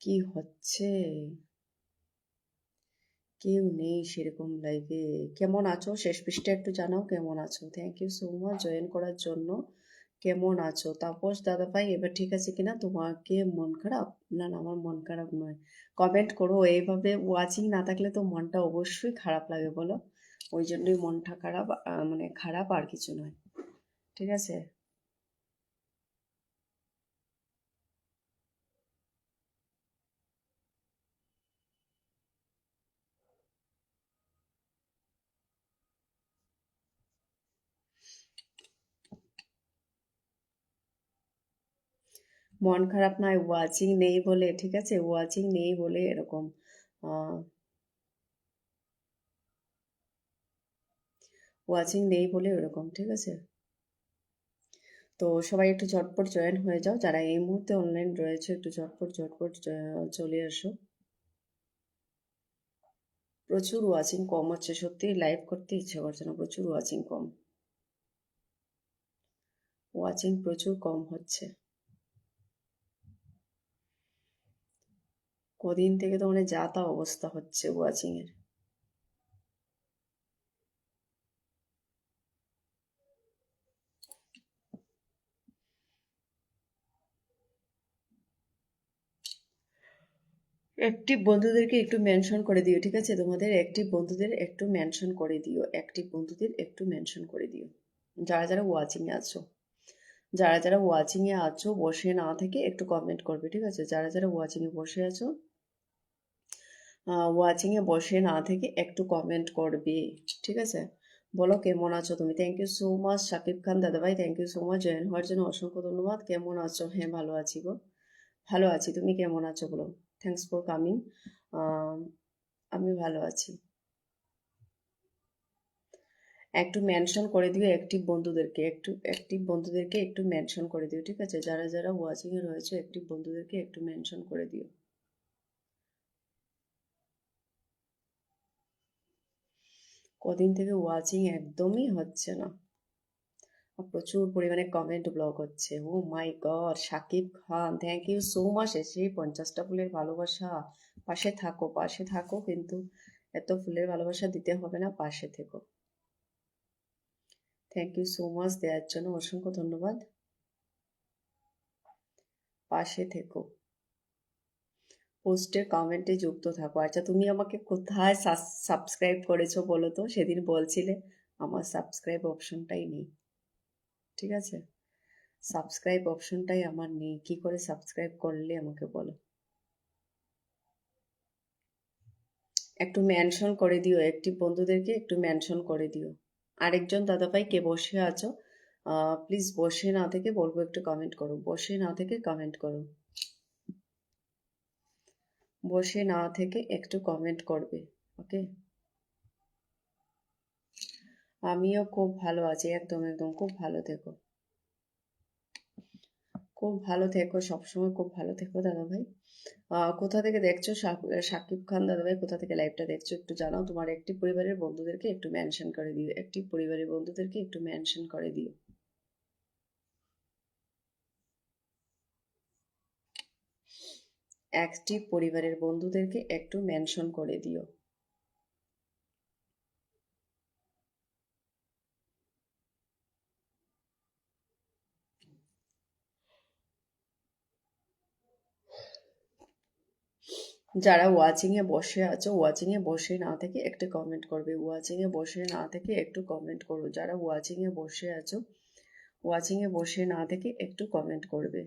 কি হচ্ছে? কেউ নেই সেরকম লাইভে। কেমন আছো শেষ পৃষ্ঠে একটু জানাও কেমন আছো। Thank you so much join করার জন্য। কেমন আছো তাপস দাদা ভাই? এবার ঠিক আছে কিনা? তোমাকে মন খারাপ? না না, আমার মন খারাপ নয়। কমেন্ট করো। এইভাবে ওয়াচিং না থাকলে তো মনটা অবশ্যই খারাপ লাগে বলো। ওই জন্যই মনটা খারাপ, মানে খারাপ আর কিছু নয়। ঠিক আছে। মন খারাপ নয়, ওয়াচিং নেই বলে। ঠিক আছে, ওয়াচিং নেই বলে এরকম। ওয়াচিং নেই বলে এরকম। ঠিক আছে, তো সবাই একটু ঝটপট জয়েন হয়ে যাও। যারা এই মুহূর্তে অনলাইন রয়েছে একটু ঝটপট ঝটপট চলে আসো। প্রচুর ওয়াচিং কম হচ্ছে, সত্যি লাইভ করতে ইচ্ছে করছে না, প্রচুর ওয়াচিং কম। ওয়াচিং প্রচুর কম হচ্ছে। কদিন থেকে তো মানে যা তা অবস্থা হচ্ছে ওয়াচিং এর। অ্যাক্টিভ বন্ধুদেরকে একটু মেনশন করে দিও। ঠিক আছে, তোমাদের অ্যাক্টিভ বন্ধুদের একটু মেনশন করে দিও। অ্যাক্টিভ বন্ধুদের একটু মেনশন করে দিও, যারা যারা ওয়াচিংয়ে আছো। যারা যারা ওয়াচিংয়ে আছো বসে না থেকে একটু কমেন্ট করবে। ঠিক আছে, যারা যারা ওয়াচিংয়ে বসে আছো, ওয়াচিংয়ে বসে না থেকে একটু কমেন্ট করবে। ঠিক আছে, বলো কেমন আছো তুমি। Thank you so much Shakib Khan দাদাভাই, thank you so much join হওয়ার জন্য অসংখ্য ধন্যবাদ। কেমন আছো? হ্যাঁ ভালো আছি গো, ভালো আছি। তুমি কেমন আছো বলো। Thanks for coming. আমি ভালো আছি। একটু মেনশন করে দিও অ্যাক্টিভ বন্ধুদেরকে, একটু অ্যাক্টিভ বন্ধুদেরকে একটু মেনশন করে দিও। ঠিক আছে, যারা যারা ওয়াচিংয়ে রয়েছে অ্যাক্টিভ বন্ধুদেরকে একটু মেনশন করে দিও। কদিন থেকে ওয়াচিং একদমই হচ্ছে না, প্রচুর পরিমাণে কমেন্ট ব্লক হচ্ছে। Oh my god, Shakib Khan thank you so much. সেই 50টা ফুলের ভালোবাসা। পাশে থাকো, পাশে থাকো, কিন্তু এত ফুলের ভালোবাসা দিতে হবে না, পাশে থেকো। থ্যাংক ইউ সো মাচ দেওয়ার জন্য অসংখ্য ধন্যবাদ। পাশে থেকো, পোস্টে কমেন্টে যুক্ত থাকো। আচ্ছা, তুমি আমাকে কোথায় সাবস্ক্রাইব করেছো বলো তো? সেদিন বলছিলে আমার সাবস্ক্রাইব অপশনটাই নেই। ঠিক আছে, সাবস্ক্রাইব অপশনটাই আমার নেই। কি করে সাবস্ক্রাইব করলে আমাকে বলো। একটু মেনশন করে দিও, অ্যাক্টিভ বন্ধুদেরকে একটু মেনশন করে দিও। আরেকজন দাদাভাই কে বসে আছো, প্লিজ বসে না থেকে বলবো একটু কমেন্ট করো। বসে না থেকে কমেন্ট করো। বসে না থেকে একটু কমেন্ট করবে। ওকে, আমিও খুব ভালো আছি, একদম একদম খুব ভালো থেকো। খুব ভালো থেকো, সবসময় খুব ভালো থেকো দাদাভাই। কোথা থেকে দেখছো? শাকিব খান দাদাভাই কোথা থেকে লাইভটা দেখছো একটু জানাও। তোমার একটি পরিবারের বন্ধুদেরকে একটু মেনশন করে দিও, একটি পরিবারের বন্ধুদেরকে একটু মেনশন করে দিও। অ্যাক্টিভ পরিবারের বন্ধুদেরকে একটু মেনশন করে দিও। যারা ওয়াচিংয়ে বসে আছো, ওয়াচিংয়ে বসে না থেকে একটু কমেন্ট করবে। ওয়াচিংয়ে বসে না থেকে একটু কমেন্ট করো। যারা ওয়াচিংয়ে বসে আছো, ওয়াচিংয়ে বসে না থেকে একটু কমেন্ট করবে।